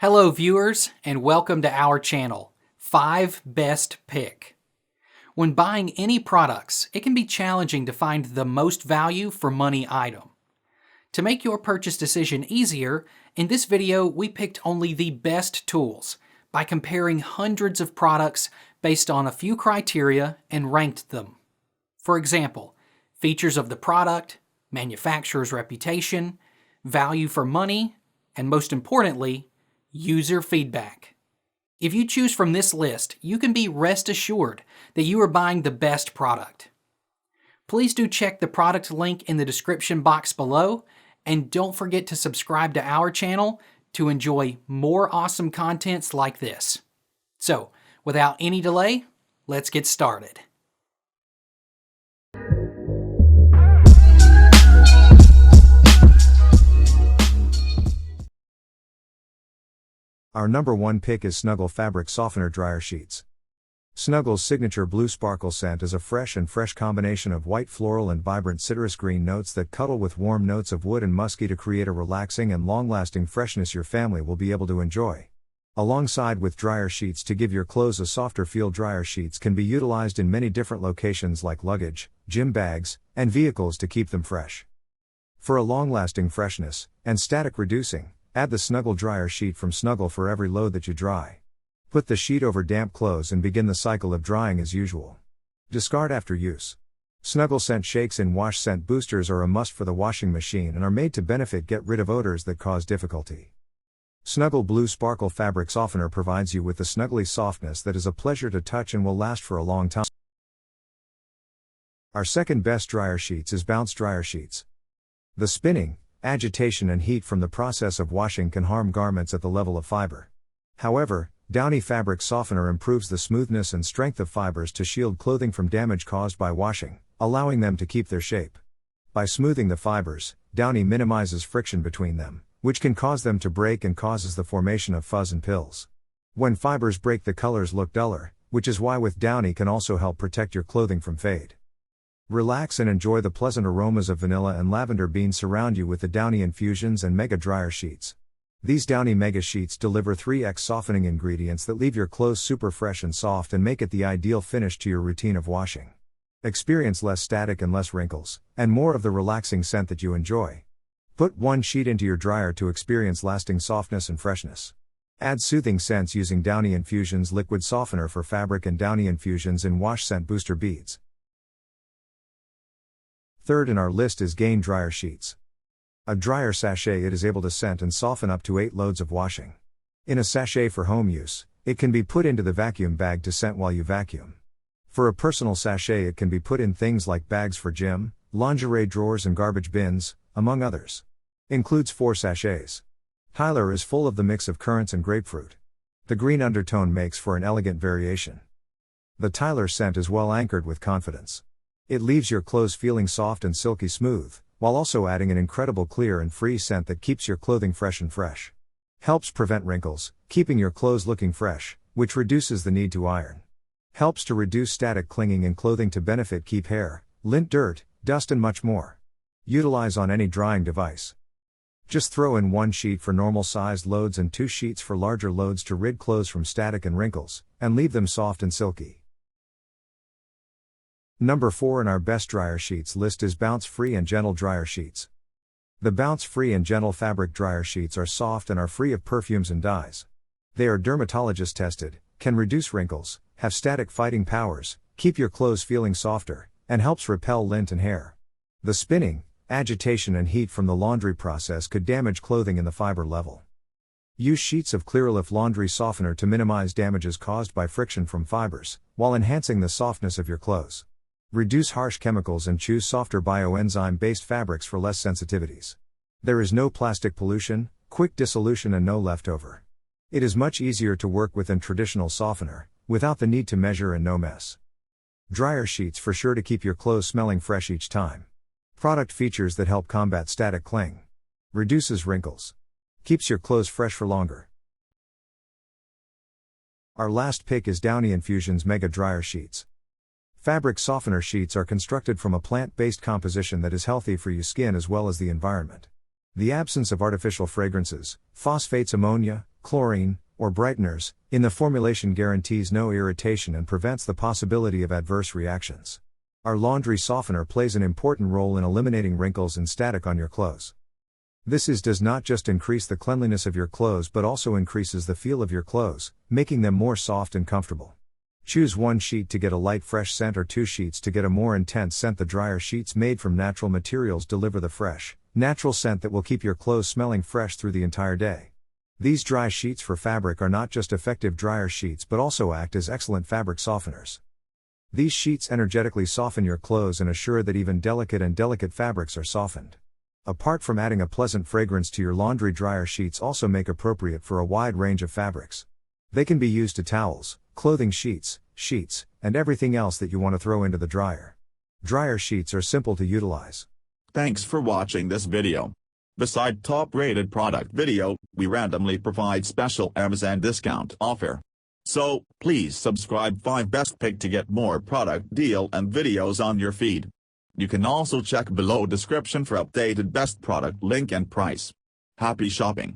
Hello viewers, and welcome to our channel, 5 Best Pick. When buying any products, it can be challenging to find the most value for money item. To make your purchase decision easier, in this video we picked only the best tools by comparing hundreds of products based on a few criteria and ranked them. For example, features of the product, manufacturer's reputation, value for money, and most importantly, user feedback. If you choose from this list, you can be rest assured that you are buying the best product. Please do check the product link in the description box below, and don't forget to subscribe to our channel to enjoy more awesome contents like this. So, without any delay, let's get started. Our number one pick is Snuggle Fabric Softener Dryer Sheets. Snuggle's signature blue sparkle scent is a fresh combination of white floral and vibrant citrus green notes that cuddle with warm notes of wood and musky to create a relaxing and long-lasting freshness your family will be able to enjoy. Alongside with dryer sheets to give your clothes a softer feel, dryer sheets can be utilized in many different locations like luggage, gym bags, and vehicles to keep them fresh. For a long-lasting freshness and static reducing, add the Snuggle dryer sheet from Snuggle for every load that you dry. Put the sheet over damp clothes and begin the cycle of drying as usual. Discard after use. Snuggle scent shakes and wash scent boosters are a must for the washing machine and are made to get rid of odors that cause difficulty. Snuggle Blue Sparkle Fabric Softener provides you with the snuggly softness that is a pleasure to touch and will last for a long time. Our second best dryer sheets is Bounce Dryer Sheets. The spinning, agitation and heat from the process of washing can harm garments at the level of fiber. However, Downy Fabric Softener improves the smoothness and strength of fibers to shield clothing from damage caused by washing, allowing them to keep their shape. By smoothing the fibers, Downy minimizes friction between them, which can cause them to break and causes the formation of fuzz and pills. When fibers break, the colors look duller, which is why with Downy can also help protect your clothing from fade. Relax and enjoy the pleasant aromas of vanilla and lavender beans surround you with the Downy Infusions and Mega Dryer Sheets. These Downy Mega Sheets deliver 3x softening ingredients that leave your clothes super fresh and soft and make it the ideal finish to your routine of washing. Experience less static and less wrinkles, and more of the relaxing scent that you enjoy. Put one sheet into your dryer to experience lasting softness and freshness. Add soothing scents using Downy Infusions Liquid Softener for fabric and Downy Infusions in Wash Scent Booster Beads. Third in our list is Gain Dryer Sheets. A dryer sachet, it is able to scent and soften up to 8 loads of washing. In a sachet for home use, it can be put into the vacuum bag to scent while you vacuum. For a personal sachet, it can be put in things like bags for gym, lingerie drawers and garbage bins, among others. Includes 4 sachets. Tyler is full of the mix of currants and grapefruit. The green undertone makes for an elegant variation. The Tyler scent is well anchored with confidence. It leaves your clothes feeling soft and silky smooth, while also adding an incredible clear and free scent that keeps your clothing fresh and fresh. Helps prevent wrinkles, keeping your clothes looking fresh, which reduces the need to iron. Helps to reduce static clinging in clothing to keep hair, lint, dirt, dust and much more. Utilize on any drying device. Just throw in 1 sheet for normal sized loads and 2 sheets for larger loads to rid clothes from static and wrinkles, and leave them soft and silky. Number 4 in our best dryer sheets list is Bounce Free and Gentle Dryer Sheets. The Bounce Free and Gentle fabric dryer sheets are soft and are free of perfumes and dyes. They are dermatologist tested, can reduce wrinkles, have static fighting powers, keep your clothes feeling softer, and helps repel lint and hair. The spinning, agitation and heat from the laundry process could damage clothing in the fiber level. Use sheets of Clearlift laundry softener to minimize damages caused by friction from fibers, while enhancing the softness of your clothes. Reduce harsh chemicals and choose softer bioenzyme-based fabrics for less sensitivities. There is no plastic pollution, quick dissolution and no leftover. It is much easier to work with than traditional softener, without the need to measure and no mess. Dryer sheets for sure to keep your clothes smelling fresh each time. Product features that help combat static cling. Reduces wrinkles. Keeps your clothes fresh for longer. Our last pick is Downy Infusions Mega Dryer Sheets. Fabric softener sheets are constructed from a plant-based composition that is healthy for your skin as well as the environment. The absence of artificial fragrances, phosphates, ammonia, chlorine, or brighteners in the formulation guarantees no irritation and prevents the possibility of adverse reactions. Our laundry softener plays an important role in eliminating wrinkles and static on your clothes. Does not just increase the cleanliness of your clothes but also increases the feel of your clothes, making them more soft and comfortable. Choose one sheet to get a light fresh scent or two sheets to get a more intense scent. The dryer sheets made from natural materials deliver the fresh, natural scent that will keep your clothes smelling fresh through the entire day. These dry sheets for fabric are not just effective dryer sheets but also act as excellent fabric softeners. These sheets energetically soften your clothes and assure that even delicate fabrics are softened. Apart from adding a pleasant fragrance to your laundry, dryer sheets also make appropriate for a wide range of fabrics. They can be used to towels, clothing sheets, and everything else that you want to throw into the dryer. Dryer sheets are simple to utilize. Thanks for watching this video. Beside top-rated product video, we randomly provide special Amazon discount offer. So, please subscribe 5 Best Pick to get more product deal and videos on your feed. You can also check below description for updated best product link and price. Happy shopping!